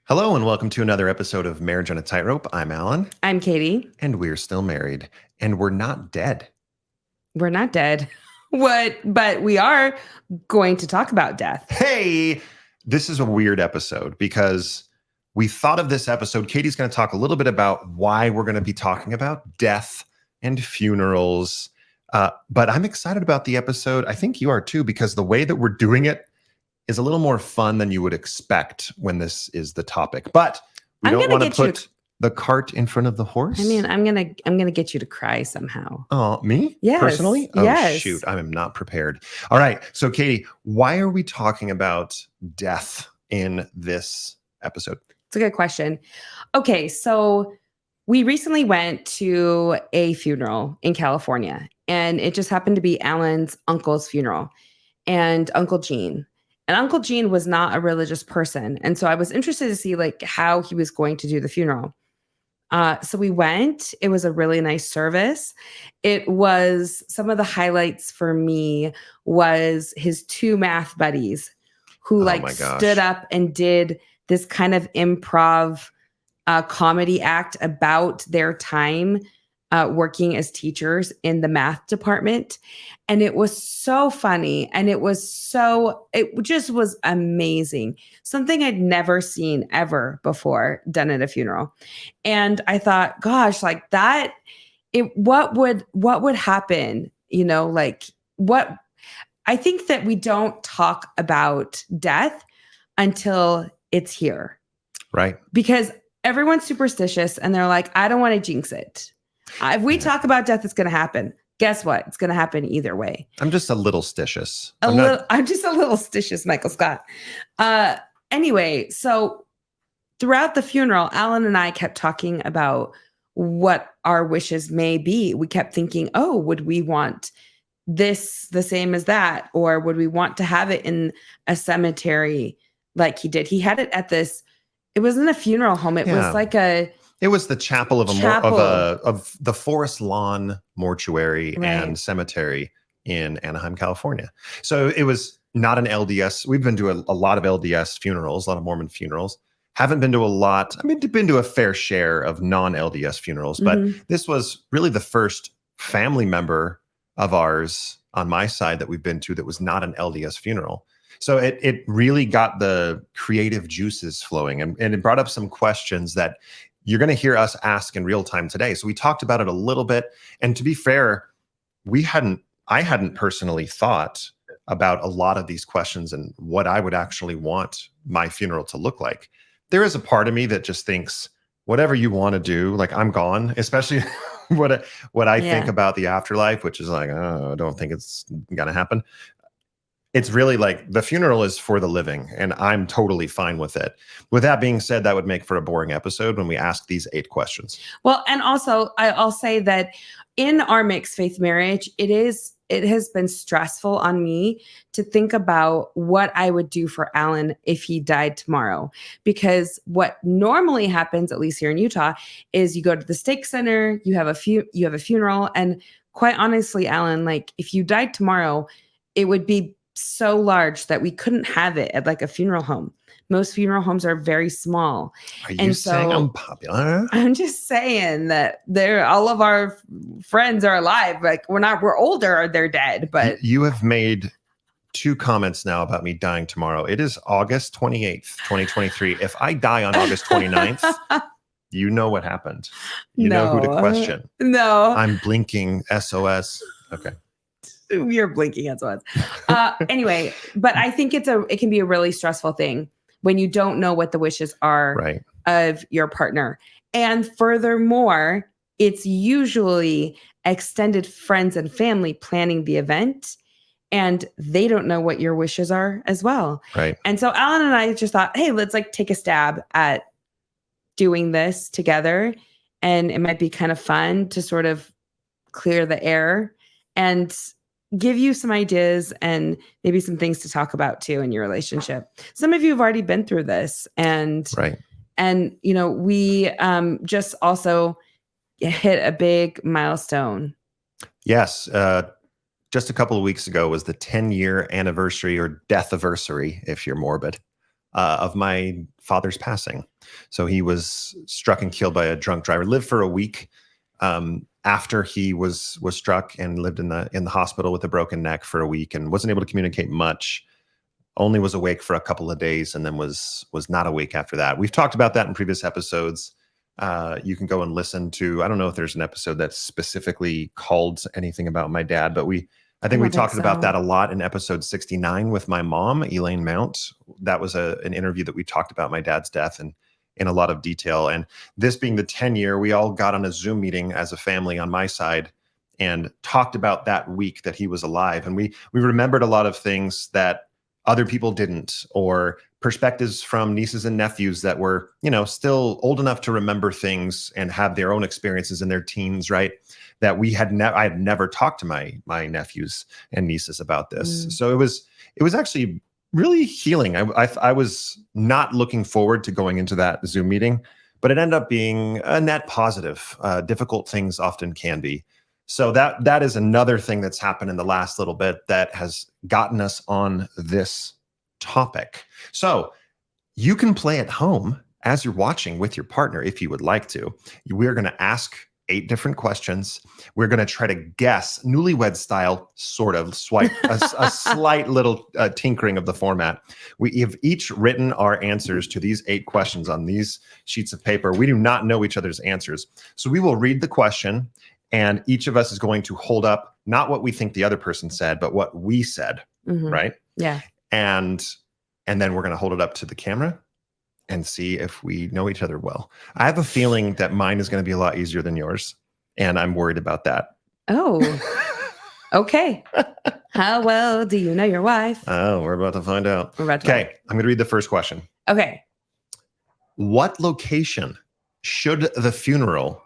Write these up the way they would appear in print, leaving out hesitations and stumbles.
Hello and welcome to another episode of Marriage on a Tightrope. I'm Allan. I'm Katie. And we're still married. And we're not dead. We're not dead. But we are going to talk about death. Hey, this is a weird episode because we thought of this episode. Katie's going to talk a little bit about why we're going to be talking about death and funerals. But I'm excited about the episode. I think you are too, because the way that we're doing it is a little more fun than you would expect when this is the topic. But we don't want to put the cart in front of the horse. I mean, I'm gonna get you to cry somehow. Oh, me? Yes. Personally? Oh, yes. Shoot. I am not prepared. All right. So, Katie, why are we talking about death in this episode? It's a good question. Okay, so we recently went to a funeral in California, and it just happened to be Alan's uncle's funeral, and Uncle Gene. And Uncle Gene was not a religious person. And so I was interested to see like how he was going to do the funeral. So we went. It was a really nice service. It was some of the highlights for me was his two math buddies who stood up and did this kind of improv comedy act about their time working as teachers in the math department. And it was so funny. And it just was amazing. Something I'd never seen ever before done at a funeral. And I thought, gosh, like that, what would happen? I think that we don't talk about death until it's here. Right. Because everyone's superstitious and they're like, I don't want to jinx it. If we talk about death, it's going to happen. Guess what? It's going to happen either way. I'm just a little stitious. I'm just a little stitious, Michael Scott. Anyway, so throughout the funeral, Allan and I kept talking about what our wishes may be. We kept thinking, oh, would we want this the same as that? Or would we want to have it in a cemetery like he did? He had it at this, it wasn't a funeral home. It was like it was the chapel of the Forest Lawn Mortuary and Cemetery in Anaheim, California. So it was not an LDS. We've been to a lot of LDS funerals, a lot of Mormon funerals. Haven't been to a lot. I mean, been to a fair share of non-LDS funerals, but this was really the first family member of ours on my side that we've been to that was not an LDS funeral. So it really got the creative juices flowing, and it brought up some questions that you're going to hear us ask in real time today. So we talked about it a little bit. And to be fair, I hadn't personally thought about a lot of these questions and what I would actually want my funeral to look like. There is a part of me that just thinks, whatever you want to do, like I'm gone, especially what I think about the afterlife, which is like, oh, I don't think it's going to happen. It's really like the funeral is for the living, and I'm totally fine with it. With that being said, that would make for a boring episode when we ask these 8 questions. Well, and also I'll say that in our mixed faith marriage, it has been stressful on me to think about what I would do for Allan if he died tomorrow. Because what normally happens, at least here in Utah, is you go to the stake center, you have a funeral, and quite honestly, Allan, like if you died tomorrow, it would be so large that we couldn't have it at like a funeral home. Most funeral homes are very small. Are you saying I'm popular? I'm just saying that all of our friends are alive. Like we're older or they're dead. But you have made 2 comments now about me dying tomorrow. It is August 28th, 2023. If I die on August 29th, you know what happened. You know who to question. No. I'm blinking SOS. Okay. You're blinking as well. Anyway, but I think it can be a really stressful thing when you don't know what the wishes are of your partner. And furthermore, it's usually extended friends and family planning the event, and they don't know what your wishes are as well. Right. And so Allan and I just thought, hey, let's like take a stab at doing this together. And it might be kind of fun to sort of clear the air and give you some ideas and maybe some things to talk about too in your relationship. Some of you have already been through this, and we just also hit a big milestone. Yes. Just a couple of weeks ago was the 10-year anniversary or death-iversary, if you're morbid, of my father's passing. So he was struck and killed by a drunk driver. Lived for a week after he was struck, and lived in the hospital with a broken neck for a week, and wasn't able to communicate much. Only was awake for a couple of days, and then was not awake after that. We've talked about that in previous episodes. You can go and listen to, I don't know if there's an episode that's specifically called anything about my dad, but I think we talked about that a lot in episode 69 with my mom, Elaine Mount. That was an interview that we talked about my dad's death and in a lot of detail. And this being the 10-year, we all got on a Zoom meeting as a family on my side and talked about that week that he was alive. And we remembered a lot of things that other people didn't, or perspectives from nieces and nephews that were, still old enough to remember things and have their own experiences in their teens, right? That I had never talked to my nephews and nieces about this. So it was actually really healing. I was not looking forward to going into that Zoom meeting, but it ended up being a net positive. Difficult things often can be. So that is another thing that's happened in the last little bit that has gotten us on this topic. So you can play at home as you're watching with your partner if you would like to. We're going to ask 8 different questions. We're going to try to guess, newlywed style, sort of, swipe a slight little tinkering of the format. We have each written our answers to these 8 questions on these sheets of paper. We do not know each other's answers. So we will read the question, and each of us is going to hold up not what we think the other person said, but what we said, right? Yeah. And then we're going to hold it up to the camera and see if we know each other well. I have a feeling that mine is going to be a lot easier than yours, and I'm worried about that. Oh, okay. How well do you know your wife? Oh, we're about to find out. Okay, I'm going to read the first question. Okay. What location should the funeral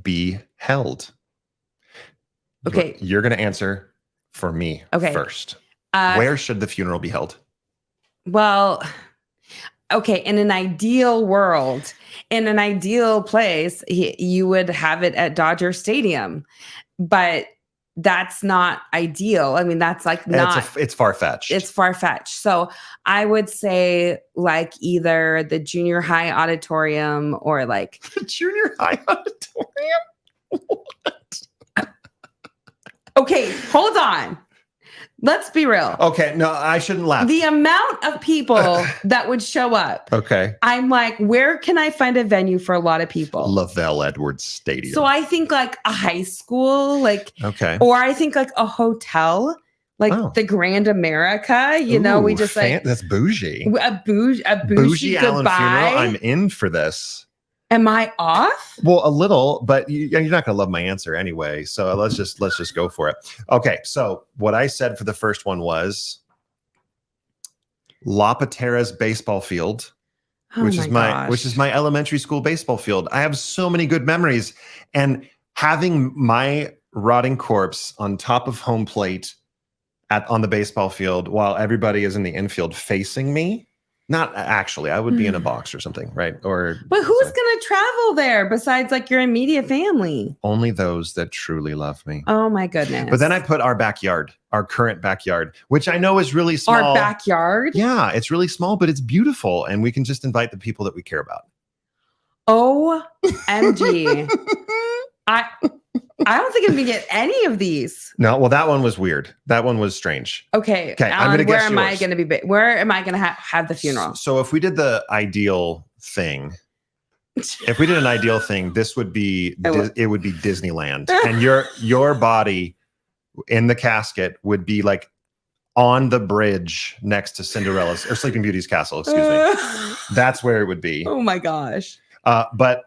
be held? Okay. You're going to answer for me first. Where should the funeral be held? Well, okay. In an ideal world, in an ideal place, you would have it at Dodger Stadium, but that's not ideal. I mean, that's like it's far-fetched. It's far-fetched. So I would say like either the junior high auditorium or like the junior high auditorium. What? Okay, hold on. Let's be real. Okay, no, I shouldn't laugh. The amount of people that would show up. Okay. I'm like, where can I find a venue for a lot of people? Lavelle Edwards Stadium. So I think like a high school, like, okay. Or I think like a hotel, like the Grand America, we just like. That's bougie. A bougie Allan goodbye. Funeral. I'm in for this. Am I off? Well, a little, but you're not going to love my answer anyway. So let's just go for it. Okay. So what I said for the first one was La Patera's baseball field, which is my elementary school baseball field. I have so many good memories, and having my rotting corpse on top of home plate on the baseball field while everybody is in the infield facing me. Not actually, I would be in a box or something, right? But who's going to travel there besides like your immediate family? Only those that truly love me. Oh my goodness. But then I put our backyard, our current backyard, which I know is really small. Our backyard? Yeah, it's really small, but it's beautiful. And we can just invite the people that we care about. OMG. I don't think I'm going to get any of these. No, well, that one was weird. That one was strange. Okay. I'm going to guess yours. Where am I going to have the funeral? So if we did the ideal thing, this would be, it would be Disneyland. And your body in the casket would be like on the bridge next to Cinderella's or Sleeping Beauty's castle, excuse me. That's where it would be. Oh my gosh. But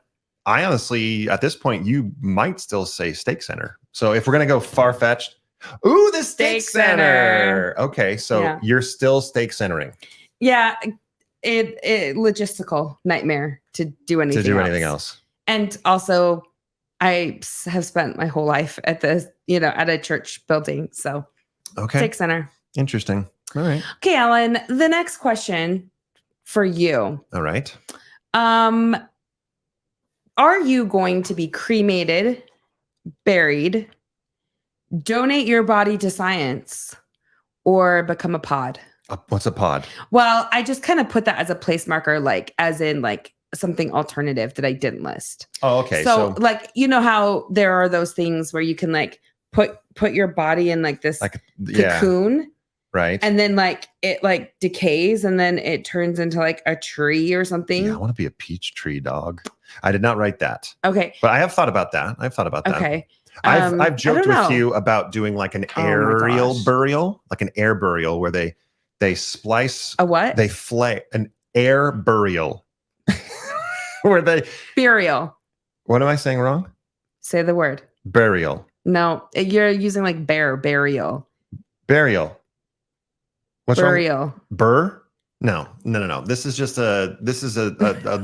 I honestly, at this point, you might still say Steak Center. So if we're going to go far-fetched, the Steak Center. Okay, so you're still steak centering. Yeah, it logistical nightmare to do anything else. And also, I have spent my whole life at at a church building. So Steak Center. Interesting. All right. Okay, Allan, the next question for you. All right. Are you going to be cremated, buried, donate your body to science, or become a pod? What's a pod? Well, I just kind of put that as a place marker, like as in like something alternative that I didn't list. Oh, okay. So like, you know how there are those things where you can like put your body in like this cocoon. Right. And then like it like decays and then it turns into like a tree or something. Yeah, I want to be a peach tree dog. I did not write that. Okay. But I have thought about that. Okay. I've joked with you about doing like an aerial burial, like an air burial where they splice a what? They flay an air burial. Where they burial. What am I saying wrong? Say the word. Burial. No, you're using like burial. Burial. What's burial. wrong? Burr? No. This is just a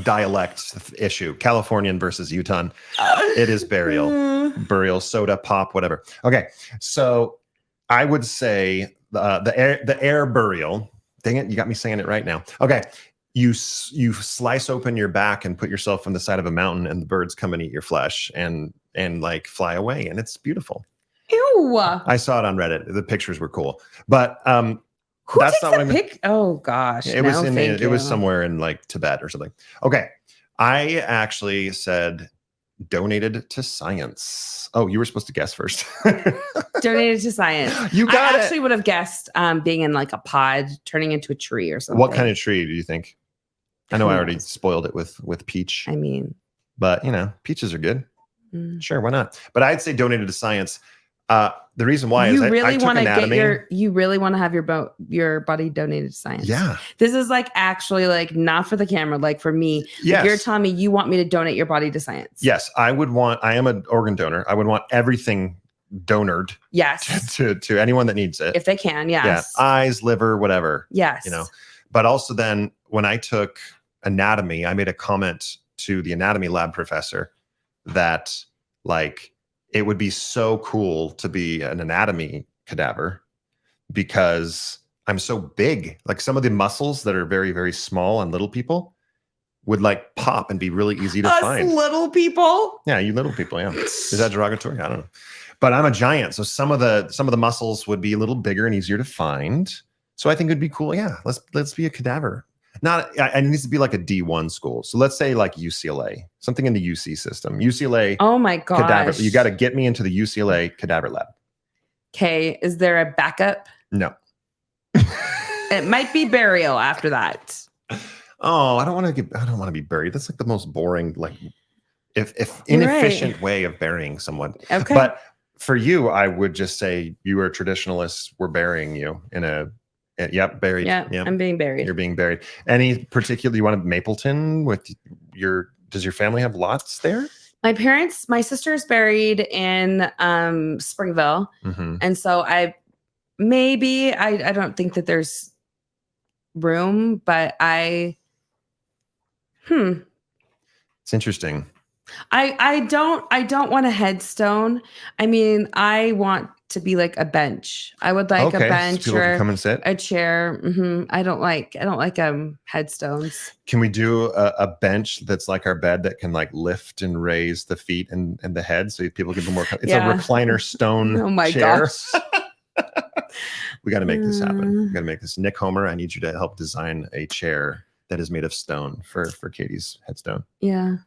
dialect issue. Californian versus Utah. It is burial. Burial, soda, pop, whatever. Okay. So I would say the air burial. Dang it, you got me saying it right now. Okay. You slice open your back and put yourself on the side of a mountain and the birds come and eat your flesh and like fly away. And it's beautiful. Ew. I saw it on Reddit. The pictures were cool. But that's not what I mean. Oh gosh. It was somewhere in like Tibet or something. Okay. I actually said donated to science. Oh, you were supposed to guess first. Donated to science. You got it. I actually would have guessed being in like a pod turning into a tree or something. What kind of tree do you think? I know I already spoiled it with peach. I mean, but peaches are good. Sure, why not? But I'd say donated to science. The reason why is I took anatomy. You really want to have your body donated to science. Yeah. This is like actually like not for the camera, like for me. Yes. You're telling me you want me to donate your body to science. Yes, I am an organ donor. I would want everything donored. Yes. To anyone that needs it. If they can, yes. Yeah. Eyes, liver, whatever. Yes. But also then when I took anatomy, I made a comment to the anatomy lab professor that like it would be so cool to be an anatomy cadaver because I'm so big. Like some of the muscles that are very, very small on little people would like pop and be really easy to find. Little people? Yeah, you little people, yeah. Is that derogatory? I don't know. But I'm a giant, so some of the muscles would be a little bigger and easier to find. So I think it'd be cool. Yeah, let's be a cadaver. It needs to be like a D1 school. So let's say like UCLA, something in the UC system. UCLA. Oh my gosh. Cadaver. You got to get me into the UCLA cadaver lab. Okay. Is there a backup? No. It might be burial after that. Oh, I don't want to be buried. That's like the most boring, like if inefficient way of burying someone. Okay. But for you, I would just say you are a traditionalist. We're burying you in a Yep, buried. Yeah, yep. I'm being buried. You're being buried. Any particular, you want Mapleton with does your family have lots there? My sister's buried in Springville. Mm-hmm. And so I don't think that there's room, but it's interesting. I don't want a headstone. I mean, I want to be like a bench. I would like a bench so or come and sit. A chair. Mm-hmm. I don't like headstones. Can we do a bench that's like our bed that can like lift and raise the feet and the head so people can be more? It's a recliner stone. Oh my chair. gosh. We got to make this happen. We got to make this. Nick Homer, I need you to help design a chair that is made of stone for Katie's headstone. Yeah.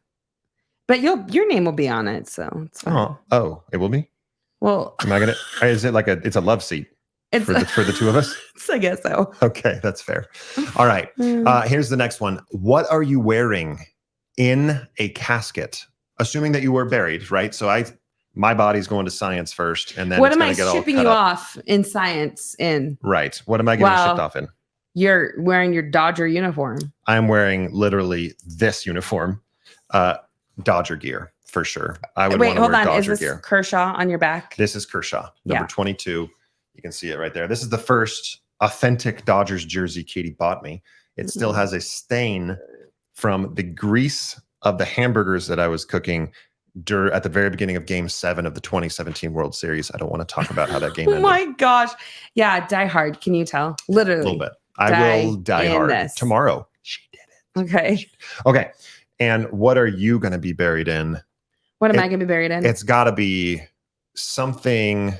But your name will be on it, so it's fine. Oh, it will be? Well, am I gonna? Is it like it's a love seat for the two of us? I guess so. Okay, that's fair. All right. Here's the next one. What are you wearing in a casket? Assuming that you were buried, right? So my body's going to science first, and then what am I shipping you off in science in? Right. What am I getting shipped off in? You're wearing your Dodger uniform. I'm wearing literally this uniform, Dodger gear. For sure. I would want to wear Dodger gear. Is this Kershaw on your back? This is Kershaw, number 22. You can see it right there. This is the first authentic Dodgers jersey Katie bought me. It still has a stain from the grease of the hamburgers that I was cooking at the very beginning of Game 7 of the 2017 World Series. I don't want to talk about how that game ended. Oh my gosh. Yeah, Die Hard. Can you tell? Literally. A little bit. I will die hard tomorrow. She did it. Okay. Okay. And what are you going to be buried in? What am I going to be buried in? It's got to be something.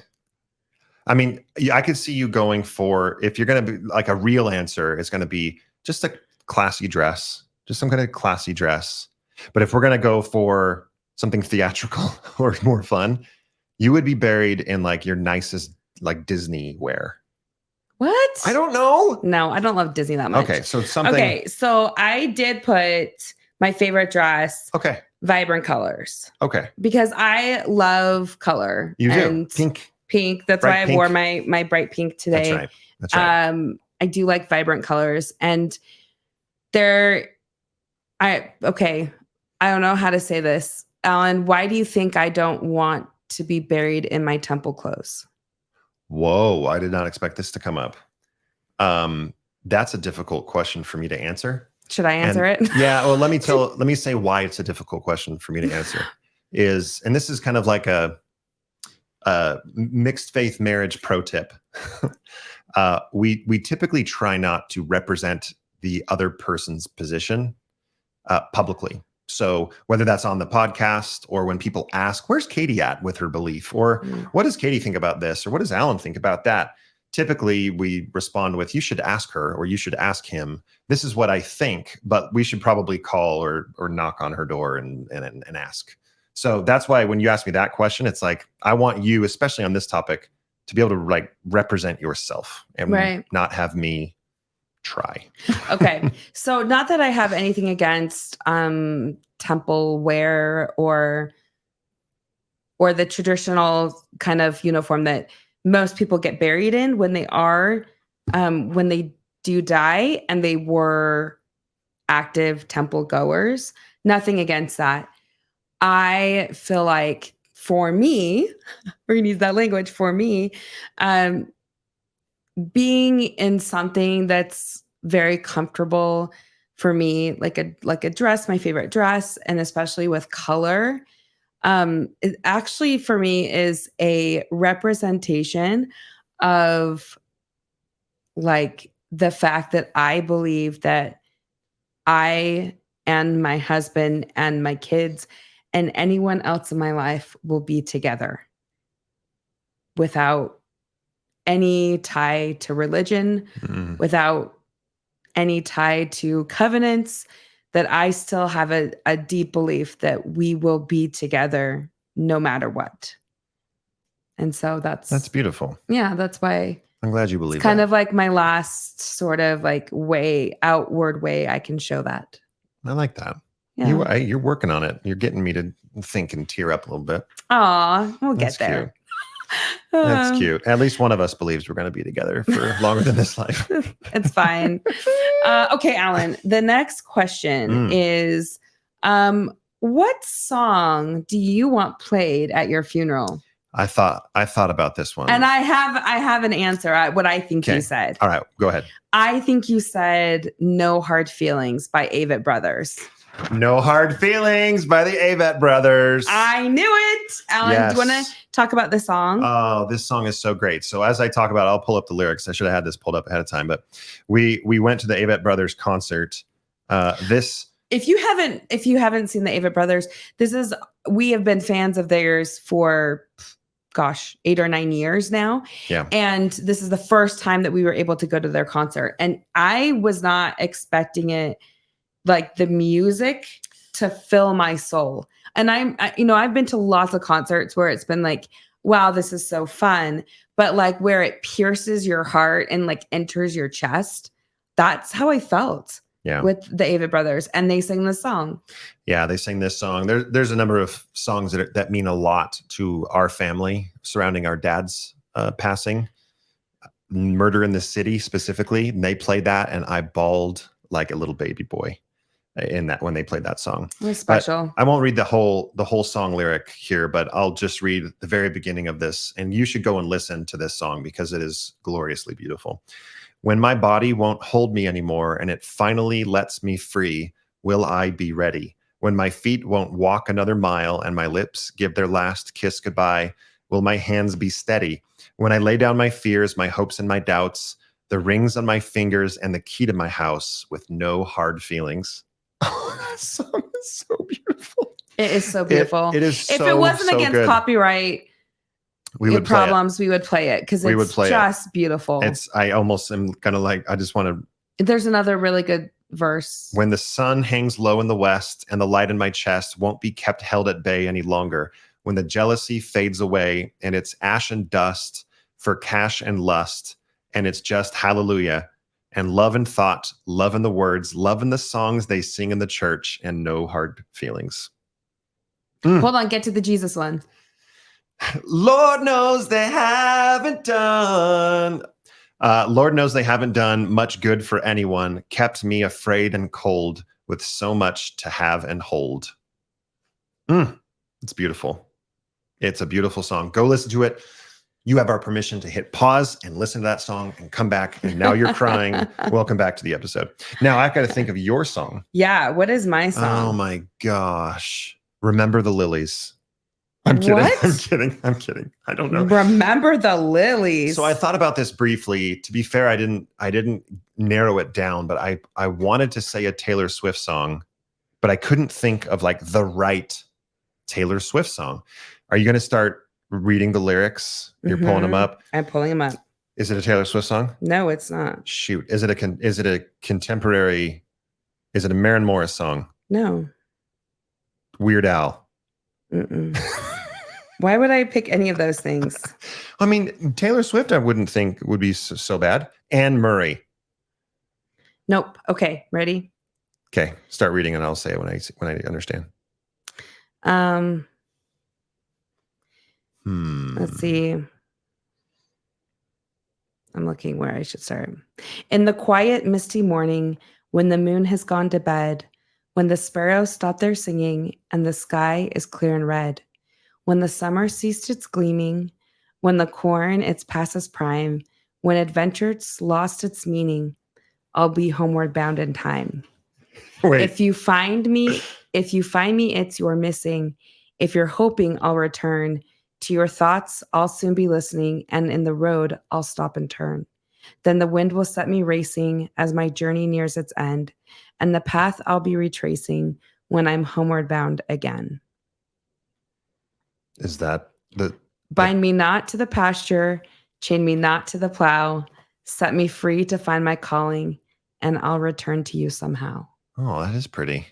I mean, I could see you going for, if you're going to be like a real answer, it's going to be just a classy dress, just some kind of classy dress. But if we're going to go for something theatrical or more fun, you would be buried in like your nicest like Disney wear. What? I don't know. No, I don't love Disney that much. Okay, so something. Okay, so I did put my favorite dress. Okay. Vibrant colors. Okay. Because I love color. You do. Pink. Pink. That's bright why I wore my bright pink today. That's right. That's right. I do like vibrant colors, and I don't know how to say this. Allan, why do you think I don't want to be buried in my temple clothes? Whoa, I did not expect this to come up. That's a difficult question for me to answer. Should I answer it? Yeah, well, let me say why it's a difficult question for me to answer. And this is kind of like a mixed faith marriage pro tip. We typically try not to represent the other person's position publicly. So whether that's on the podcast or when people ask, where's Katie at with her belief? Or what does Katie think about this? Or what does Allan think about that? Typically, we respond with, you should ask her or you should ask him. This is what I think, but we should probably call or knock on her door and ask. So that's why when you ask me that question, it's like, I want you, especially on this topic, to be able to like represent yourself and not have me try. Okay. So not that I have anything against temple wear or the traditional kind of uniform that most people get buried in when they do die and they were active temple goers. Nothing against that. I feel like for me, we're going to use that language, for me, being in something that's very comfortable for me, like a dress, my favorite dress, and especially with color, it actually for me is a representation of like the fact that I believe that I and my husband and my kids and anyone else in my life will be together without any tie to religion, without any tie to covenants, that I still have a deep belief that we will be together no matter what. And so that's beautiful. Yeah, that's why I'm glad you believe it's kind that. of like my last sort of like outward way I can show that. I like that. Yeah. You're working on it. You're getting me to think and tear up a little bit. Aw, we'll get there. Cute. That's cute. At least one of us believes we're going to be together for longer than this life. It's fine. Okay, Allan, the next question is, what song do you want played at your funeral? I thought about this one. And I have an answer. What I think you said. All right, go ahead. I think you said No Hard Feelings by Avett Brothers. No Hard Feelings by the Avett Brothers. I knew it. Allan, yes. Do you want to talk about the song? Oh, this song is so great. So as I talk about it, I'll pull up the lyrics. I should have had this pulled up ahead of time, but we went to the Avett Brothers concert. If you haven't seen the Avett Brothers, we have been fans of theirs for 8 or 9 years now. Yeah. And this is the first time that we were able to go to their concert. And I was not expecting it, like the music to fill my soul. And I've been to lots of concerts where it's been like, wow, this is so fun. But like where it pierces your heart and like enters your chest. That's how I felt with the Avett Brothers. And they sing this song. Yeah, they sing this song. There's a number of songs that mean a lot to our family surrounding our dad's passing. Murder in the City specifically. And they played that and I bawled like a little baby boy in that when they played that song. It was special. But I won't read the whole song lyric here, but I'll just read the very beginning of this. And you should go and listen to this song because it is gloriously beautiful. When my body won't hold me anymore and it finally lets me free, will I be ready? When my feet won't walk another mile and my lips give their last kiss goodbye, will my hands be steady? When I lay down my fears, my hopes and my doubts, the rings on my fingers and the key to my house with no hard feelings. Oh, that song is so beautiful. It is so beautiful. It is so, if it wasn't against good. Copyright, we would play problems, we would play it because it's just beautiful. I almost am gonna I just want to. There's another really good verse. When the sun hangs low in the west and the light in my chest won't be kept held at bay any longer, when the jealousy fades away and it's ash and dust for cash and lust, and it's just hallelujah and love and thought, love in the words, love in the songs they sing in the church, and no hard feelings. Hold on, get to the Jesus one. Lord knows they haven't done. Lord knows they haven't done much good for anyone, kept me afraid and cold with so much to have and hold. It's beautiful. It's a beautiful song. Go listen to it. You have our permission to hit pause and listen to that song and come back. And now you're crying. Welcome back to the episode. Now I've got to think of your song. Yeah. What is my song? Oh my gosh. Remember the Lilies. I'm kidding. What? I'm kidding. I don't know. Remember the Lilies. So I thought about this briefly. To be fair, I didn't narrow it down, but I wanted to say a Taylor Swift song, but I couldn't think of like the right Taylor Swift song. Are you going to start reading the lyrics? You're pulling them up. I'm pulling them up. Is it a Taylor Swift song? No, it's not. Shoot. Is it a contemporary? Is it a Maren Morris song? No. Weird Al. Why would I pick any of those things? I mean, Taylor Swift, I wouldn't think would be so bad. Anne Murray. Nope. Okay, ready? Okay, start reading and I'll say it when I understand. Let's see. I'm looking where I should start. In the quiet, misty morning, when the moon has gone to bed, when the sparrows stop their singing and the sky is clear and red, when the summer ceased its gleaming, when the corn its past its prime, when adventure's lost its meaning, I'll be homeward bound in time. Wait. If you find me, it's your missing. If you're hoping I'll return to your thoughts, I'll soon be listening, and in the road I'll stop and turn. Then the wind will set me racing as my journey nears its end, and the path I'll be retracing when I'm homeward bound again. Is that the bind me not to the pasture, chain me not to the plow, set me free to find my calling, and I'll return to you somehow. Oh, that is pretty.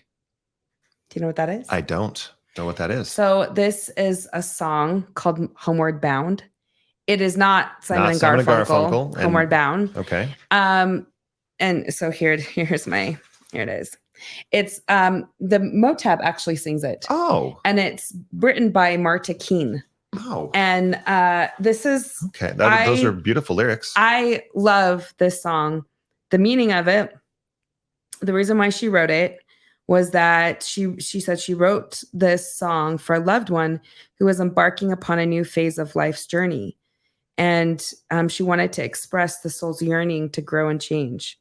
Do you know what that is? I don't know what that is. So this is a song called Homeward Bound. It is not Simon and Garfunkel, Homeward Bound. Okay. And so here it is. It's the Motab actually sings it. Oh. And it's written by Marta Keene. Oh. And this is okay. Those are beautiful lyrics. I love this song. The meaning of it, the reason why she wrote it was that she said she wrote this song for a loved one who was embarking upon a new phase of life's journey. And she wanted to express the soul's yearning to grow and change.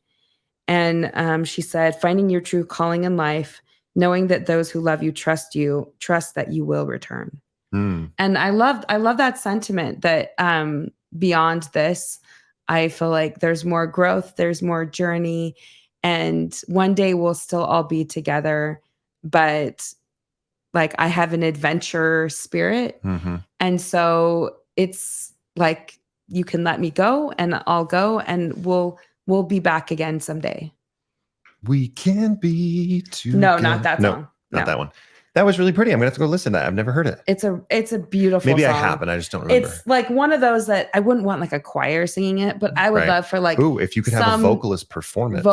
And she said, finding your true calling in life, knowing that those who love you, trust that you will return. And I love that sentiment that beyond this, I feel like there's more growth, there's more journey, and one day we'll still all be together. But like I have an adventure spirit. And so it's like, you can let me go and I'll go and we'll be back again someday. We can be together. No, not that song. Not that one. That was really pretty. I'm gonna have to go listen to that. I've never heard it. It's a beautiful Maybe song. I have, and I just don't remember. It's like one of those that I wouldn't want like a choir singing it, but I would love for like, ooh, if you could have a vocalist performance.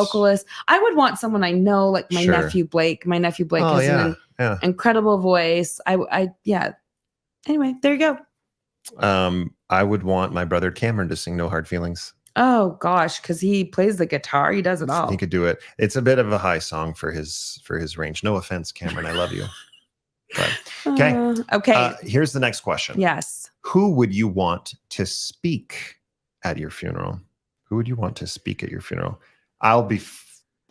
I would want someone I know, like my nephew Blake. My nephew Blake has an incredible voice. Yeah. Anyway, there you go. I would want my brother Cameron to sing No Hard Feelings. Oh gosh, because he plays the guitar. He does it all. He could do it. It's a bit of a high song for his range. No offense, Cameron. I love you. But, okay. Here's the next question. Yes. Who would you want to speak at your funeral? Who would you want to speak at your funeral? I'll be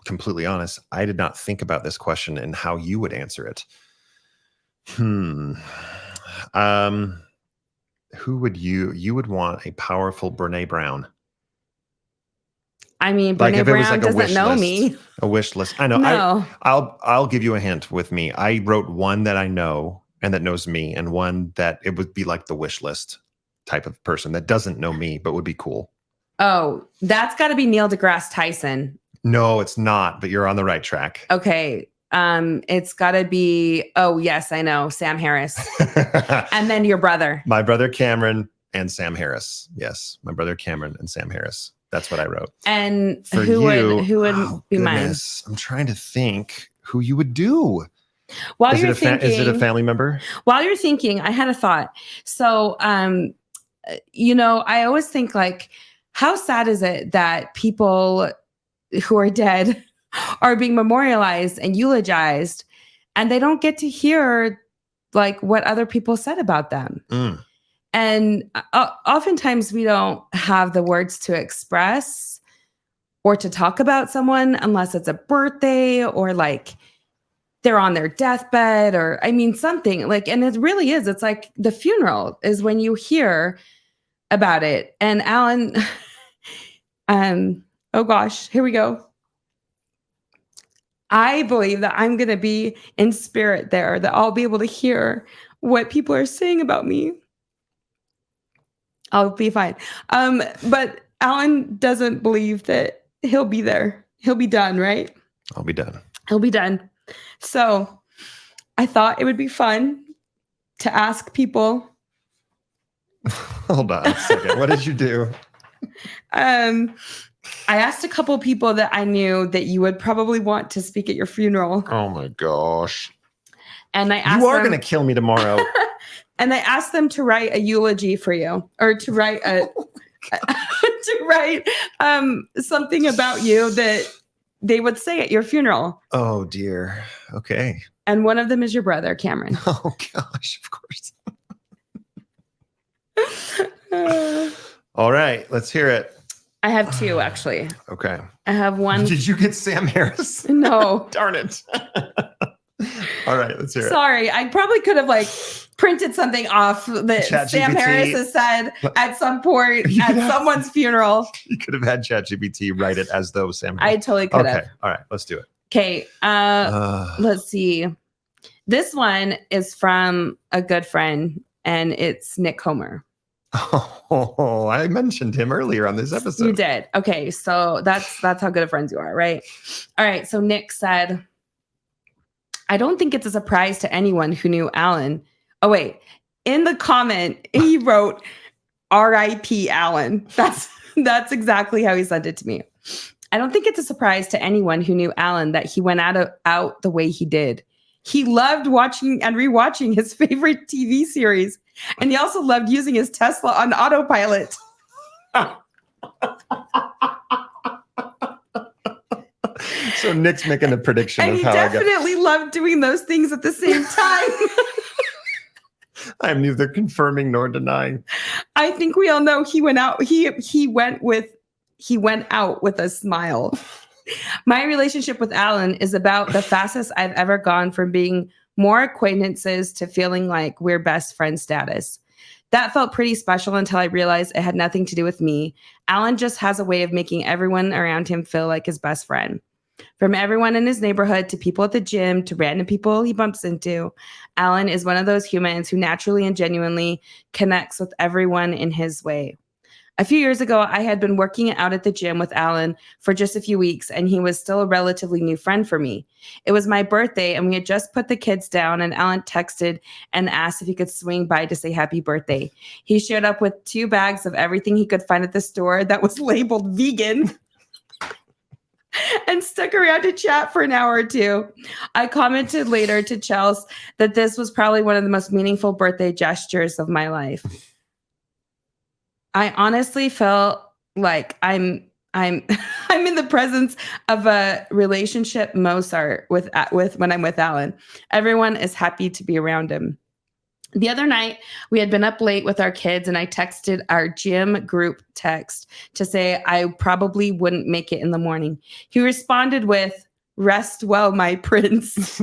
completely honest. I did not think about this question and how you would answer it. Who would you would want a powerful Brene Brown? I mean, Brene Brown doesn't know me. A wish list. I know. No. I'll give you a hint with me. I wrote one that I know and that knows me, and one that it would be like the wish list. type of person that doesn't know me, but would be cool. Oh, that's got to be Neil deGrasse Tyson. No, it's not, but you're on the right track. Okay. It's got to be, oh, yes, I know, Sam Harris. And then your brother. My brother Cameron and Sam Harris. Yes, my brother Cameron and Sam Harris. That's what I wrote. And For who you, would be mine? I'm trying to think who you would do. While is you're it thinking, is it a family member? While you're thinking, I had a thought. So, I always think like, how sad is it that people who are dead are being memorialized and eulogized, and they don't get to hear like what other people said about them. And oftentimes we don't have the words to express or to talk about someone unless it's a birthday or like they're on their deathbed or something like, and it really is. It's like the funeral is when you hear about it. And Allan, oh gosh, here we go. I believe that I'm going to be in spirit there, that I'll be able to hear what people are saying about me. I'll be fine. But Allan doesn't believe that he'll be there. He'll be done, right? I'll be done. He'll be done. So I thought it would be fun to ask people. Hold on a second. What did you do? I asked a couple people that I knew that you would probably want to speak at your funeral. Oh my gosh. And I asked You are going to kill me tomorrow. And I asked them to write a eulogy for you, or to write something about you that they would say at your funeral. Oh dear. Okay. And one of them is your brother, Cameron. Oh gosh, of course. All right, let's hear it. I have two, actually. Okay. I have one. Did you get Sam Harris? No. Darn it. All right, let's hear it. Sorry, I probably could have printed something off that Sam Harris has said at some point at someone's funeral. You could have had ChatGPT write it as though Sam Harris. I totally could have. Okay, all right, let's do it. Okay, let's see. This one is from a good friend, and it's Nick Homer. Oh, I mentioned him earlier on this episode. You did. Okay, so that's how good of friends you are, right? All right, so Nick said, I don't think it's a surprise to anyone who knew Allan. Oh, wait. In the comment, he wrote R.I.P. Allan. That's exactly how he sent it to me. I don't think it's a surprise to anyone who knew Allan that he went out the way he did. He loved watching and rewatching his favorite TV series. And he also loved using his Tesla on autopilot. So Nick's making a prediction and of he how definitely loved doing those things at the same time. I'm neither confirming nor denying. I think we all know he went out. He went out with a smile. My relationship with Allan is about the fastest I've ever gone from being more acquaintances to feeling like we're best friend status. That felt pretty special until I realized it had nothing to do with me. Allan just has a way of making everyone around him feel like his best friend. From everyone in his neighborhood to people at the gym to random people he bumps into, Allan is one of those humans who naturally and genuinely connects with everyone in his way. A few years ago, I had been working out at the gym with Allan for just a few weeks, and he was still a relatively new friend for me. It was my birthday, and we had just put the kids down, and Allan texted and asked if he could swing by to say happy birthday. He showed up with 2 bags of everything he could find at the store that was labeled vegan and stuck around to chat for an hour or two. I commented later to Chelsea that this was probably one of the most meaningful birthday gestures of my life. I honestly felt like I'm in the presence of a relationship Mozart with when I'm with Allan. Everyone is happy to be around him. The other night, we had been up late with our kids, and I texted our gym group text to say I probably wouldn't make it in the morning. He responded with, "Rest well, my prince."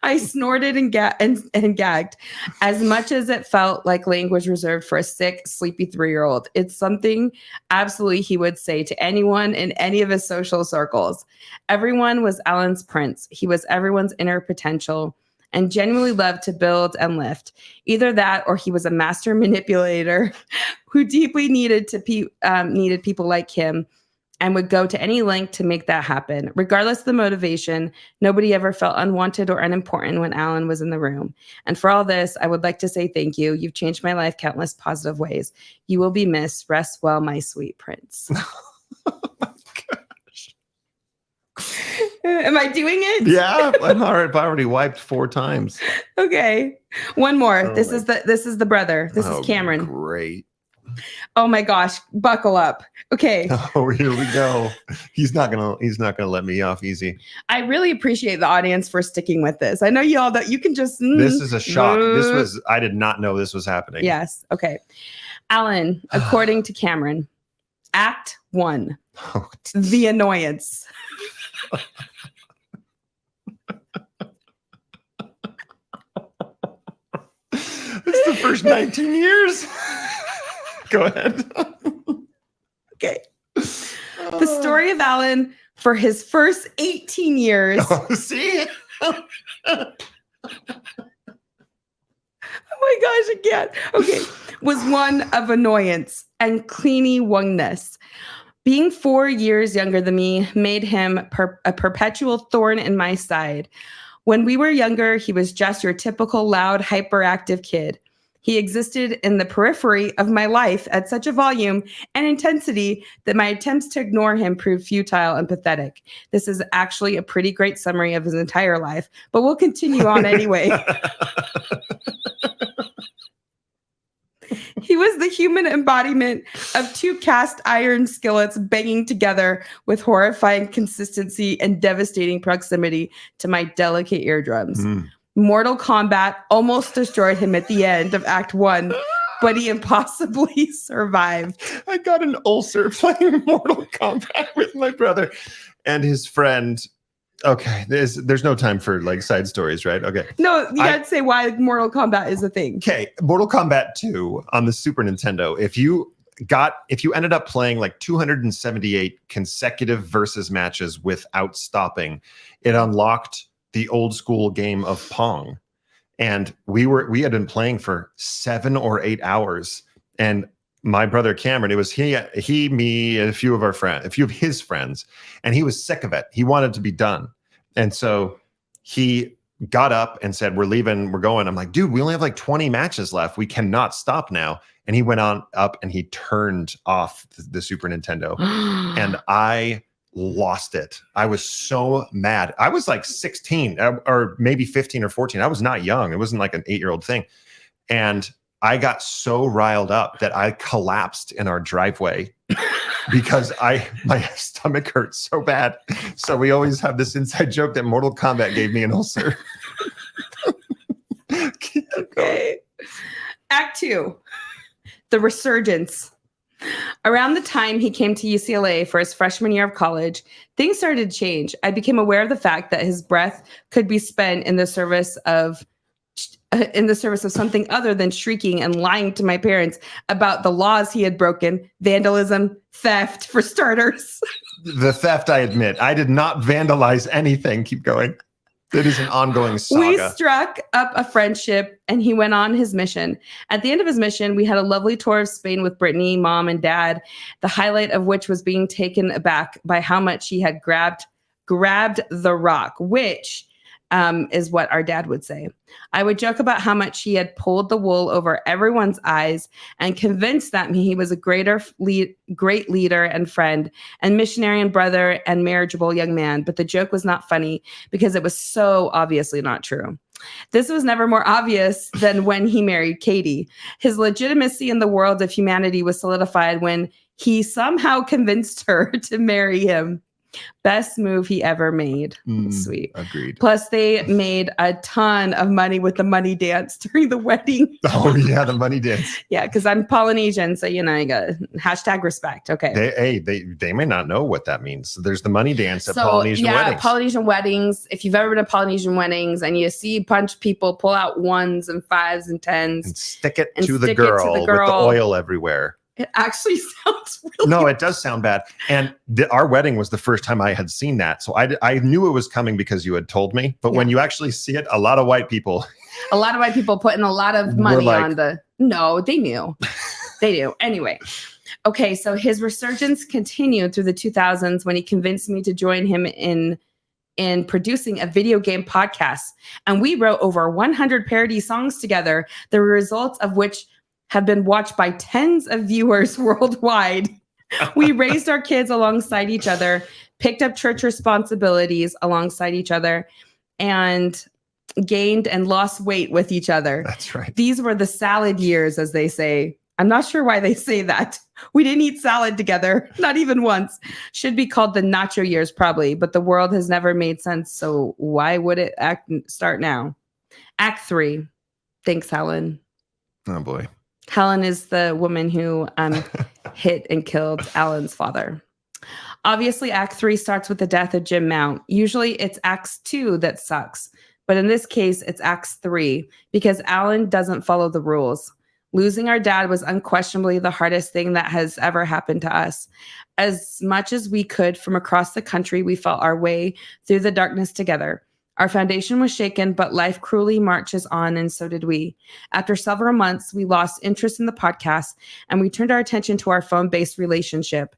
I snorted and gagged. As much as it felt like language reserved for a sick, sleepy 3-year-old, it's something absolutely he would say to anyone in any of his social circles. Everyone was Allan's prince. He was everyone's inner potential. and genuinely loved to build and lift. Either that or he was a master manipulator who deeply needed people like him and would go to any length to make that happen. Regardless of the motivation, nobody ever felt unwanted or unimportant when Allan was in the room. And for all this, I would like to say thank you. You've changed my life countless positive ways. You will be missed. Rest well, my sweet prince. Oh my gosh. Am I doing it? Yeah, I've already wiped 4 times. Okay. One more. This is the brother. This is Cameron. Great. Oh my gosh, buckle up. Okay. Oh, here we go. He's not gonna let me off easy. I really appreciate the audience for sticking with this. I know that you can just This is a shock. I did not know this was happening. Yes. Okay. Allan, according to Cameron, Act 1. The annoyance. This is the first 19 years. Go ahead. Okay. The story of Allan for his first 18 years. Oh, see? Oh my gosh, I can't. Okay. Was one of annoyance and cleany-wongness. Being 4 years younger than me made him a perpetual thorn in my side. When we were younger, he was just your typical loud, hyperactive kid. He existed in the periphery of my life at such a volume and intensity that my attempts to ignore him proved futile and pathetic. This is actually a pretty great summary of his entire life, but we'll continue on anyway. He was the human embodiment of 2 cast iron skillets banging together with horrifying consistency and devastating proximity to my delicate eardrums. Mortal Kombat almost destroyed him at the end of Act 1, but he impossibly survived. I got an ulcer playing Mortal Kombat with my brother and his friend. Okay, there's no time for like side stories, right? Okay. No, you gotta say why Mortal Kombat is a thing. Okay, Mortal Kombat 2 on the Super Nintendo. If you ended up playing like 278 consecutive versus matches without stopping, it unlocked the old school game of Pong. And we had been playing for 7 or 8 hours. And my brother Cameron, it was he, me, and a few of his friends, and he was sick of it. He wanted to be done. And so he got up and said, "We're leaving, we're going." I'm like, "Dude, we only have like 20 matches left. We cannot stop now." And he went on up and he turned off the Super Nintendo. And I lost it. I was so mad. I was like 16 or maybe 15 or 14. I was not young. It wasn't like an 8-year-old thing. And I got so riled up that I collapsed in our driveway because my stomach hurt so bad. So we always have this inside joke that Mortal Kombat gave me an ulcer. Okay. Act 2, the resurgence. Around the time he came to UCLA for his freshman year of college, things started to change. I became aware of the fact that his breath could be spent in the service of something other than shrieking and lying to my parents about the laws he had broken, vandalism, theft, for starters. The theft, I admit. I did not vandalize anything. Keep going. It is an ongoing saga. We struck up a friendship and he went on his mission. At the end of his mission, we had a lovely tour of Spain with Brittany, Mom, and Dad, the highlight of which was being taken aback by how much he had grabbed the rock, which is what our dad would say. I would joke about how much he had pulled the wool over everyone's eyes and convinced that he was a great leader and friend and missionary and brother and marriageable young man. But the joke was not funny because it was so obviously not true. This was never more obvious than when he married Katie. His legitimacy in the world of humanity was solidified when he somehow convinced her to marry him. Best move he ever made. Sweet. Agreed. Plus, they made a ton of money with the money dance during the wedding. Oh, yeah, the money dance. Yeah, because I'm Polynesian, so, you got #respect. Okay. They may not know what that means. There's the money dance at Polynesian weddings. Polynesian weddings. If you've ever been to Polynesian weddings and you see a bunch of people pull out 1s and 5s and 10s. And stick it to the girl with the oil everywhere. It actually sounds really No, it does sound bad. And our wedding was the first time I had seen that. So I knew it was coming because you had told me. But when you actually see it, a lot of white people putting a lot of money on the... No, they knew. They knew. Anyway. Okay, so his resurgence continued through the 2000s when he convinced me to join him in producing a video game podcast. And we wrote over 100 parody songs together, the results of which have been watched by tens of viewers worldwide. We raised our kids alongside each other, picked up church responsibilities alongside each other, and gained and lost weight with each other. That's right. These were the salad years, as they say. I'm not sure why they say that. We didn't eat salad together, not even once. Should be called the nacho years, probably, but the world has never made sense, so why would it start now? Act 3. Thanks, Helen. Oh, boy. Helen is the woman who hit and killed Alan's father. Obviously, Act 3 starts with the death of Jim Mount. Usually, it's Act 2 that sucks. But in this case, it's Act 3 because Alan doesn't follow the rules. Losing our dad was unquestionably the hardest thing that has ever happened to us. As much as we could from across the country, we felt our way through the darkness together. Our foundation was shaken, but life cruelly marches on, and so did we. After several months, we lost interest in the podcast, and we turned our attention to our phone-based relationship.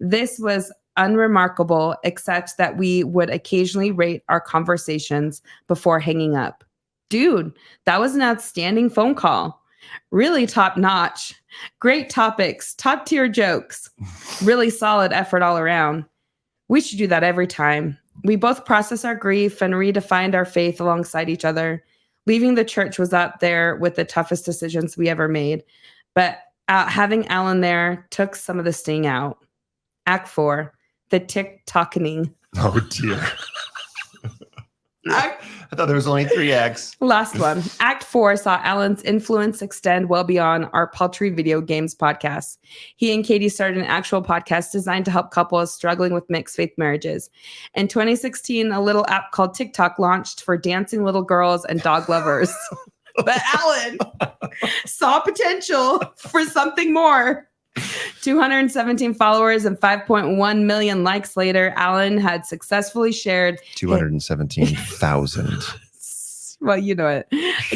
This was unremarkable, except that we would occasionally rate our conversations before hanging up. Dude, that was an outstanding phone call. Really top notch. Great topics, top tier jokes. Really solid effort all around. We should do that every time. We both processed our grief and redefined our faith alongside each other. Leaving the church was up there with the toughest decisions we ever made. But having Alan there took some of the sting out. Act 4, the tick-tockening. Oh, dear. I thought there was only 3 acts. Last one. Act 4 saw Alan's influence extend well beyond our paltry video games podcast. He and Katie started an actual podcast designed to help couples struggling with mixed faith marriages. In 2016, a little app called TikTok launched for dancing little girls and dog lovers. But Alan saw potential for something more. 217 followers and 5.1 million likes later, Alan had successfully shared 217,000. Well, you know it.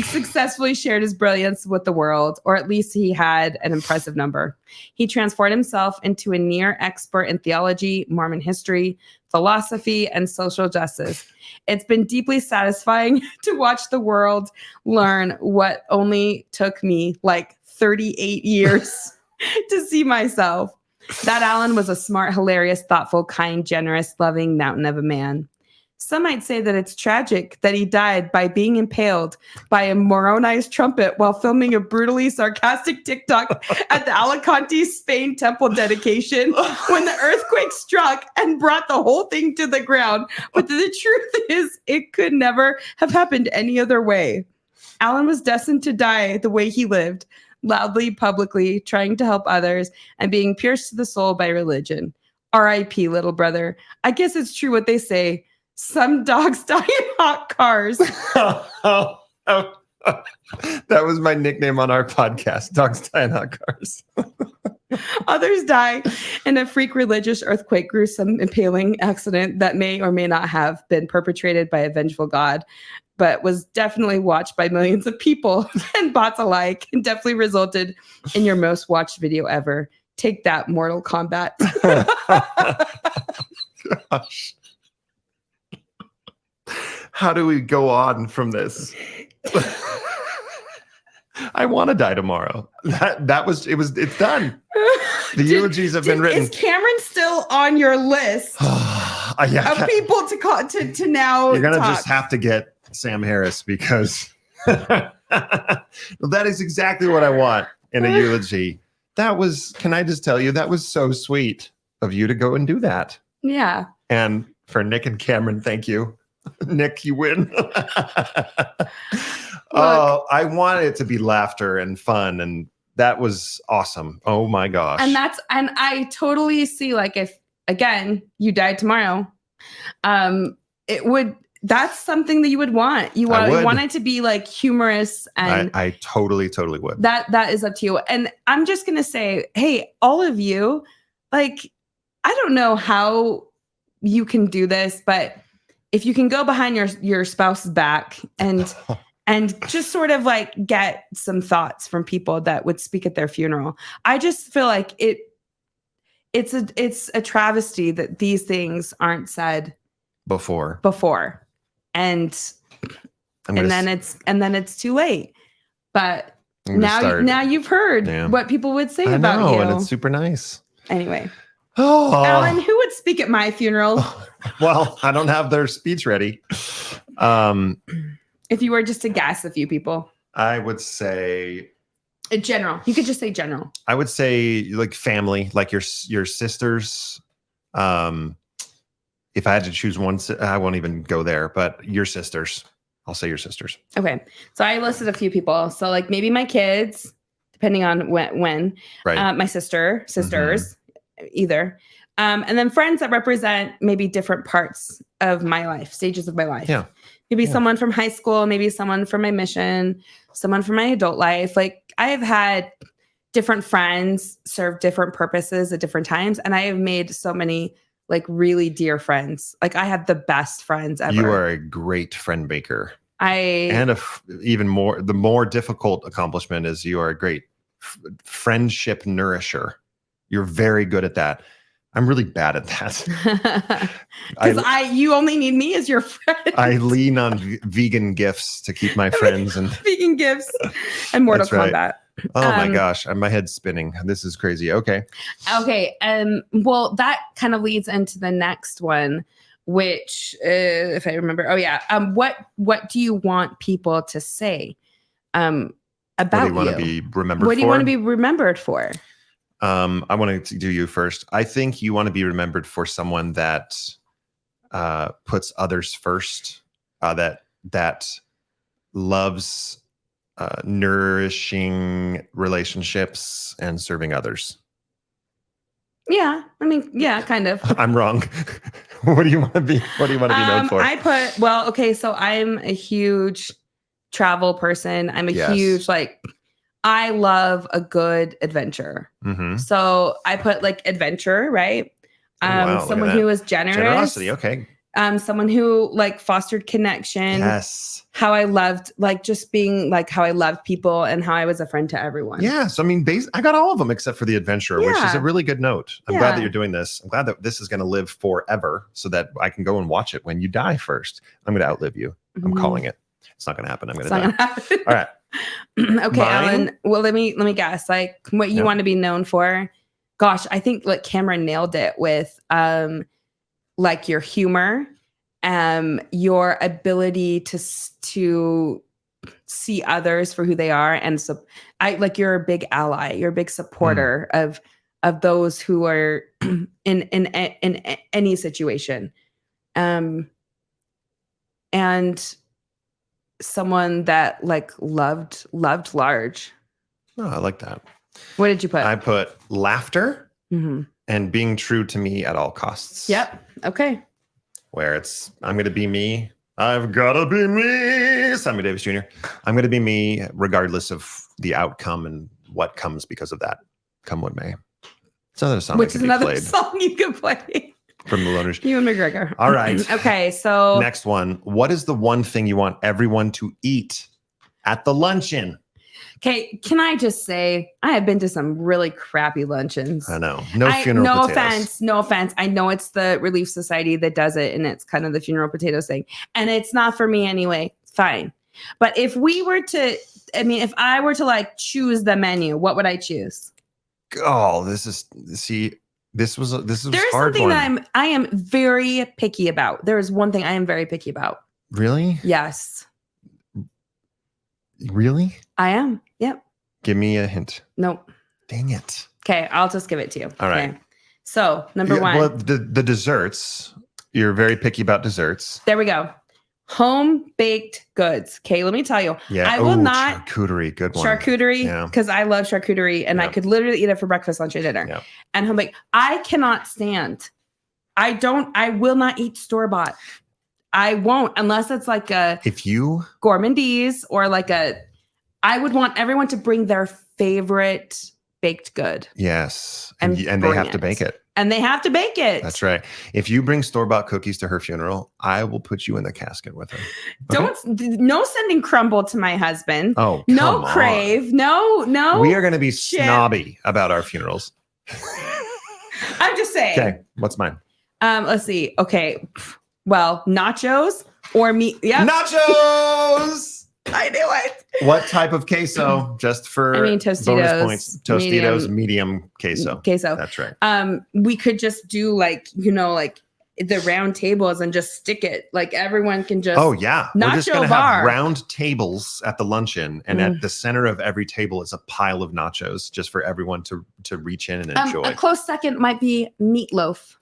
Successfully shared his brilliance with the world, or at least he had an impressive number. He transformed himself into a near expert in theology, Mormon history, philosophy, and social justice. It's been deeply satisfying to watch the world learn what only took me like 38 years to see myself. That Alan was a smart, hilarious, thoughtful, kind, generous, loving mountain of a man. Some might say that it's tragic that he died by being impaled by a Moronized trumpet while filming a brutally sarcastic TikTok at the Alicante, Spain temple dedication when the earthquake struck and brought the whole thing to the ground. But the truth is, it could never have happened any other way. Alan was destined to die the way he lived, loudly, publicly, trying to help others, and being pierced to the soul by religion. R.I.P., little brother. I guess it's true what they say. Some dogs die in hot cars. That was my nickname on our podcast. Dogs die in hot cars. Others die in a freak religious earthquake, gruesome, impaling accident that may or may not have been perpetrated by a vengeful God, but was definitely watched by millions of people and bots alike, and definitely resulted in your most watched video ever. Take that, Mortal Kombat. Gosh. How do we go on from this? I want to die tomorrow. It's done. The eulogies have been written. Is Cameron still on your list yeah, of people to call to now? You're gonna talk? just have to get Sam Harris because that is exactly what I want in a eulogy. Can I just tell you, that was so sweet of you to go and do that. Yeah. And for Nick and Cameron, thank you. Nick, you win. Oh, I wanted it to be laughter and fun, and that was awesome. Oh my gosh. And I totally see, like, if again you died tomorrow, it would that's something that you would want. You want it to be like humorous, and I totally would. That is up to you. And I'm just gonna say, hey, all of you, like, I don't know how you can do this, but if you can go behind your spouse's back and just sort of like get some thoughts from people that would speak at their funeral. I just feel like it's a travesty that these things aren't said before. And then it's too late. But now you've heard what people would say about you. And it's super nice. Anyway. Oh, Allan, who would speak at my funeral? Well, I don't have their speech ready. If you were just to guess a few people, I would say general. You could just say general. I would say like family, like your sisters. If I had to choose one, I won't even go there. But your sisters, I'll say your sisters. Okay, so I listed a few people. So like maybe my kids, depending on when. Right. My sisters. Either. And then friends that represent maybe different parts of my life, stages of my life. Yeah. Maybe someone from high school, maybe someone from my mission, someone from my adult life. Like I have had different friends serve different purposes at different times. And I have made so many like really dear friends. Like I have the best friends ever. You are a great friend maker. The more difficult accomplishment is you are a great friendship nourisher. You're very good at that. I'm really bad at that. Because you only need me as your friend. I lean on vegan gifts to keep my friends and vegan gifts and Mortal Kombat. Right. Oh my gosh, my head's spinning. This is crazy. Okay. Well, that kind of leads into the next one, which, if I remember, what do you want people to say about you? What do you want to be remembered for? What do you want to be remembered for? I want to do you first. I think you want to be remembered for someone that puts others first, that loves nourishing relationships and serving others. Yeah, I mean, yeah, kind of. I'm wrong. What do you want to be? What do you want to be known for? So I'm a huge travel person. I'm a huge I love a good adventure. Mm-hmm. So I put like adventure, right? Someone who is generous. Generosity, okay. Someone who like fostered connection. Yes. How I loved like just being like how I loved people and how I was a friend to everyone. Yeah. So I mean, I got all of them except for the adventurer, which is a really good note. I'm glad that you're doing this. I'm glad that this is going to live forever so that I can go and watch it when you die first. I'm going to outlive you. Mm-hmm. I'm calling it. It's not going to happen. I'm going to die. All right. Okay, Allan. Well, let me guess. Like what you want to be known for. Gosh, I think like Cameron nailed it with like your humor, your ability to see others for who they are, and so you're a big ally. You're a big supporter of those who are in any situation, and someone that like loved large. Oh, I like that. What did you put? I put laughter and being true to me at all costs. Yep. Okay. Where I'm going to be me. I've got to be me. Sammy Davis Jr. I'm going to be me regardless of the outcome and what comes because of that. Come what may. It's another song. Which is another song you could play. From the Loners. Ewan McGregor. All right. Okay, so next one. What is the one thing you want everyone to eat at the luncheon? Okay, can I just say I have been to some really crappy luncheons. I know. No offense. I know it's the Relief Society that does it, and it's kind of the funeral potatoes thing. And it's not for me anyway. Fine. But if I were to like choose the menu, what would I choose? Oh, this is There's hard one. Something that I am very picky about. There is one thing I am very picky about. Really? Yes. Really? I am. Yep. Give me a hint. Nope. Dang it. Okay, I'll just give it to you. All right. Okay. So number one. Well, the desserts. You're very picky about desserts. There we go. Home baked goods. Okay, let me tell you. Yeah. I will not charcuterie. Good one. Charcuterie, because I love charcuterie, and I could literally eat it for breakfast, lunch, and dinner. Yeah. And home baked. I cannot stand. I will not eat store bought. I won't unless it's like a gourmandise or like I would want everyone to bring their favorite baked good. Yes. And they have to bake it. And they have to bake it. That's right. If you bring store-bought cookies to her funeral, I will put you in the casket with her. Okay? No sending crumble to my husband. Oh, no crave. No. We are going to be snobby about our funerals. I'm just saying. Okay. What's mine? Let's see. Okay. Well, nachos or meat. Yeah. Nachos. I knew it. What type of queso? Just for Tostitos, bonus points. Tostitos, medium queso. Queso. That's right. We could just do like the round tables and just stick it. Like everyone can just. Oh yeah, we're just gonna have round tables at the luncheon, and at the center of every table is a pile of nachos, just for everyone to reach in and enjoy. A close second might be meatloaf.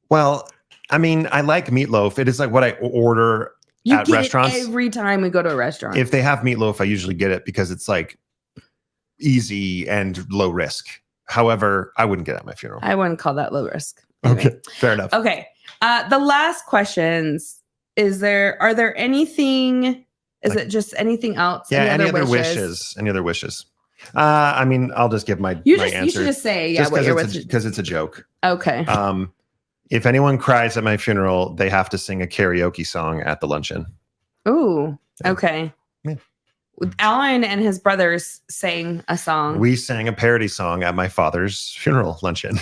Well, I mean, I like meatloaf. It is like what I order. At restaurants every time we go to a restaurant. If they have meatloaf, I usually get it because it's like easy and low risk. However, I wouldn't get it at my funeral. I wouldn't call that low risk. Okay, fair enough. Okay. The last questions. Are there anything? Is it just anything else? Yeah. Any other wishes? Any other wishes? I mean, I'll just give my answer. You should just say because it's a joke. Okay. If anyone cries at my funeral, they have to sing a karaoke song at the luncheon. Ooh, okay. Yeah. Allan and his brothers sang a song. We sang a parody song at my father's funeral luncheon.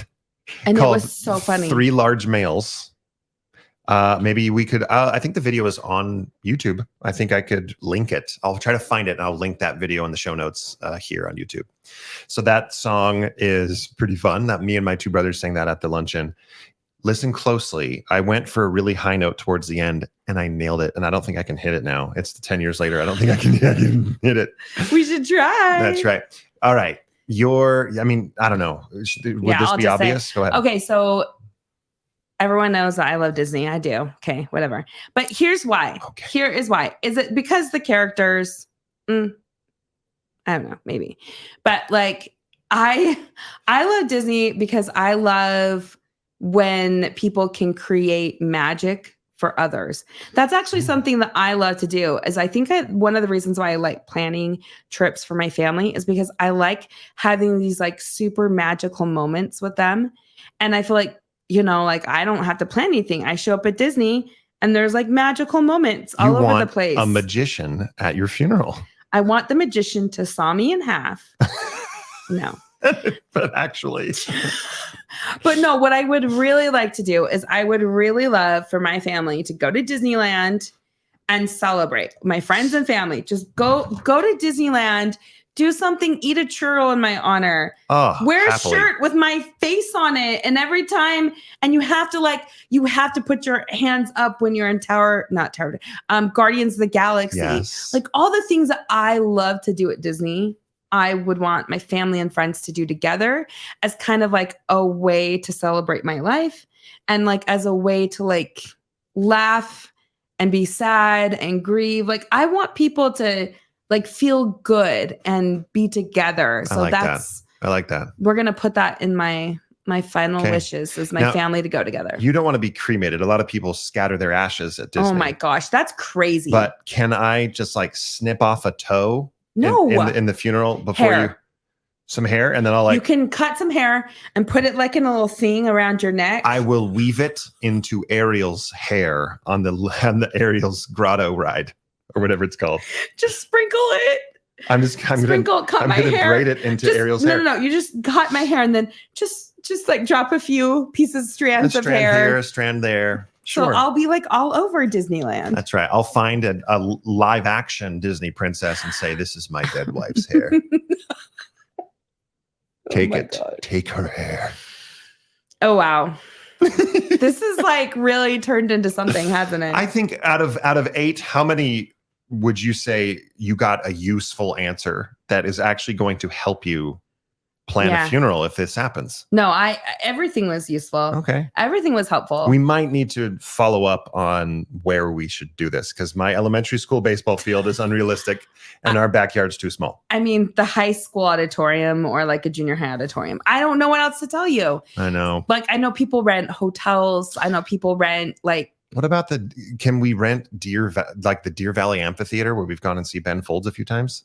And it was so funny. 3 Large Males. Maybe we could, I think the video is on YouTube. I think I could link it. I'll try to find it and I'll link that video in the show notes here on YouTube. So that song is pretty fun. That me and my 2 brothers sang that at the luncheon. Listen closely. I went for a really high note towards the end and I nailed it. And I don't think I can hit it now. It's 10 years later. I don't think I can hit it. We should try. That's right. All right. I don't know. Would this be obvious? Go ahead. Okay. So everyone knows that I love Disney. I do. Okay. Whatever. But here's why. Okay. Here is why. Is it because the characters? I don't know. Maybe. But like, I love Disney because I love when people can create magic for others. That's actually something that I love to do. Is I think one of the reasons why I like planning trips for my family is because I like having these like super magical moments with them. And I feel like, like I don't have to plan anything. I show up at Disney and there's like magical moments all over the place. A magician at your funeral. I want the magician to saw me in half. No. But actually. But no, what I would really like to do is I would really love for my family to go to Disneyland and celebrate. My friends and family, just go to Disneyland, do something, eat a churro in my honor, wear a shirt with my face on it. And every time, and you have to put your hands up when you're in Guardians of the Galaxy. Yes. Like all the things that I love to do at Disney, I would want my family and friends to do together as kind of like a way to celebrate my life and like as a way to like laugh and be sad and grieve. Like I want people to like feel good and be together. So I like that. We're going to put that in my final wishes is my family to go together. You don't want to be cremated. A lot of people scatter their ashes at Disney. Oh my gosh, that's crazy. But can I just like snip off a toe? No. In the funeral before some hair, and then I'll you can cut some hair and put it like in a little thing around your neck. I will weave it into Ariel's hair on the Ariel's grotto ride or whatever it's called. Just sprinkle it. I'm gonna braid it into Ariel's hair. No. You just cut my hair and then just like drop a few strands of hair. Here, a strand there. Sure. So I'll be like all over Disneyland. That's right. I'll find a live action Disney princess and say, "This is my dead wife's hair." Take it. God. Take her hair. Oh wow. This is like really turned into something, hasn't it? I think out of 8, how many would you say you got a useful answer that is actually going to help you plan a funeral if this happens? No, everything was useful. Okay. Everything was helpful. We might need to follow up on where we should do this because my elementary school baseball field is unrealistic and our backyard's too small. I mean, the high school auditorium or like a junior high auditorium. I don't know what else to tell you. I know. Like, I know people rent hotels. I know people rent like What about can we rent like the Deer Valley Amphitheater where we've gone and see Ben Folds a few times?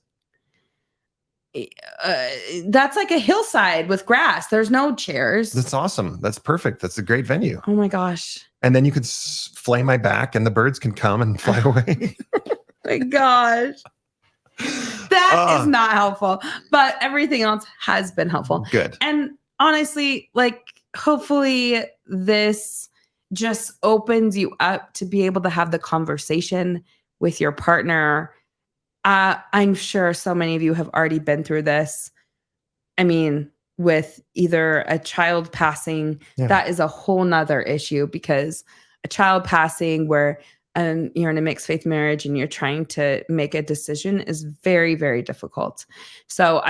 That's like a hillside with grass. There's no chairs. That's awesome. That's perfect. That's a great venue. Oh my gosh. And then you could flay my back and the birds can come and fly away. My gosh. That is not helpful, but everything else has been helpful. Good. And honestly, like, hopefully this just opens you up to be able to have the conversation with your partner. I'm sure so many of you have already been through this. I mean, with either a child passing, that is a whole nother issue, because a child passing where you're in a mixed faith marriage and you're trying to make a decision is very, very difficult. So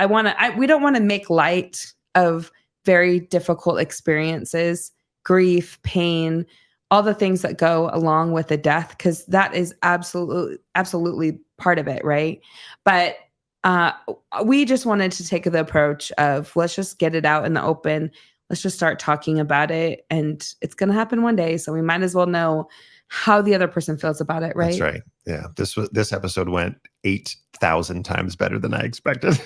we don't want to make light of very difficult experiences, grief, pain, all the things that go along with the death, because that is absolutely part of it, right? But we just wanted to take the approach of, let's just get it out in the open. Let's just start talking about it, and it's going to happen one day. So we might as well know how the other person feels about it, right? That's right. Yeah. This episode went 8,000 times better than I expected.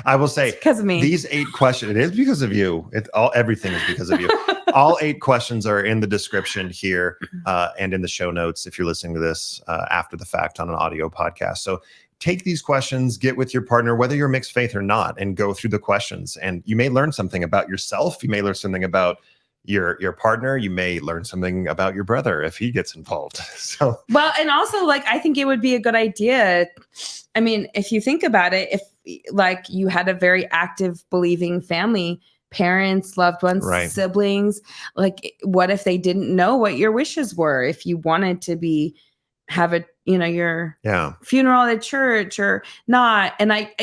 I will say, it's because of me. These 8 questions, it is because of you. Everything is because of you. All 8 questions are in the description here and in the show notes if you're listening to this after the fact on an audio podcast. So take these questions, get with your partner, whether you're mixed faith or not, and go through the questions. And you may learn something about yourself. You may learn something about your partner. You may learn something about your brother if he gets involved. So well, and also, like, I think it would be a good idea. I mean, if you think about it, if like you had a very active believing family, parents, loved ones, siblings, like, what if they didn't know what your wishes were? If you wanted to have your funeral at church or not. And I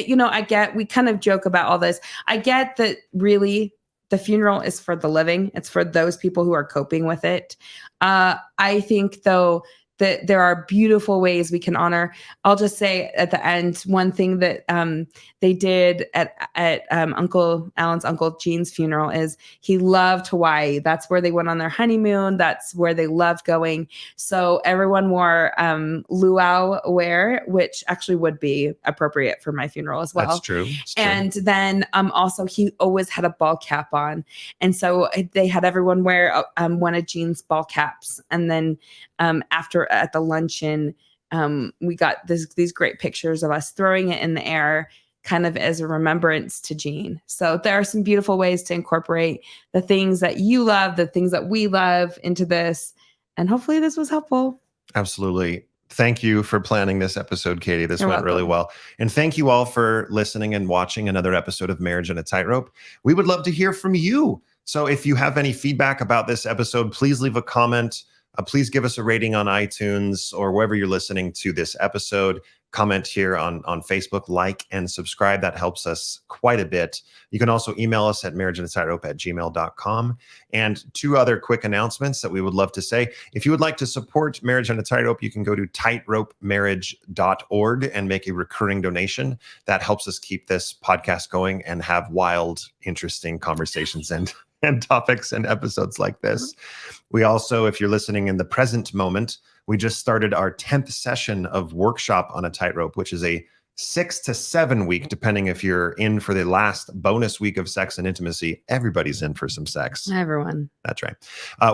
get, we kind of joke about all this. I get that really the funeral is for the living. It's for those people who are coping with it. I think, though, that there are beautiful ways we can honor. I'll just say at the end, one thing that they did at Uncle Allan's Uncle Gene's funeral is he loved Hawaii. That's where they went on their honeymoon. That's where they loved going. So everyone wore luau wear, which actually would be appropriate for my funeral as well. That's true. And then also he always had a ball cap on. And so they had everyone wear one of Gene's ball caps. And then after at the luncheon, we got these great pictures of us throwing it in the air, kind of as a remembrance to Gene. So there are some beautiful ways to incorporate the things that you love, the things that we love into this. And hopefully this was helpful. Absolutely. Thank you for planning this episode, Katie. This went really well. And thank you all for listening and watching another episode of Marriage on a Tightrope. We would love to hear from you. So if you have any feedback about this episode, please leave a comment. Please give us a rating on iTunes or wherever you're listening to this episode. Comment here on Facebook, like and subscribe. That helps us quite a bit. You can also email us at marriageonatightrope@gmail.com. And 2 other quick announcements that we would love to say. If you would like to support Marriage on a Tightrope, you can go to tightropemarriage.org and make a recurring donation. That helps us keep this podcast going and have wild, interesting conversations and topics and episodes like this. We also, if you're listening in the present moment, we just started our 10th session of Workshop on a Tightrope, which is a 6 to 7 week, depending if you're in for the last bonus week of sex and intimacy. Everybody's in for some sex. Everyone. That's right.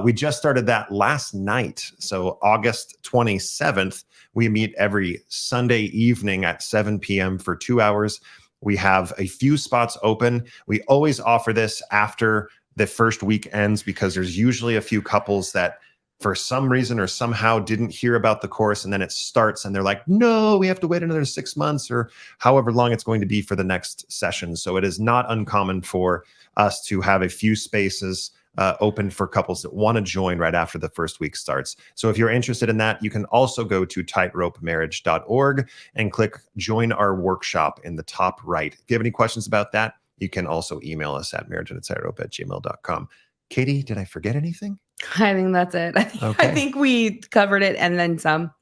We just started that last night. So August 27th, we meet every Sunday evening at 7 p.m. for 2 hours. We have a few spots open. We always offer this after the first week ends because there's usually a few couples that for some reason or somehow didn't hear about the course, and then it starts and they're like, no, we have to wait another 6 months or however long it's going to be for the next session. So it is not uncommon for us to have a few spaces open for couples that want to join right after the first week starts. So if you're interested in that, you can also go to tightropemarriage.org and click join our workshop in the top right. If you have any questions about that, you can also email us at marriageonatightrope@gmail.com. Katie, did I forget anything? I think that's it. I think we covered it and then some.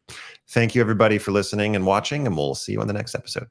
Thank you, everybody, for listening and watching, and we'll see you on the next episode.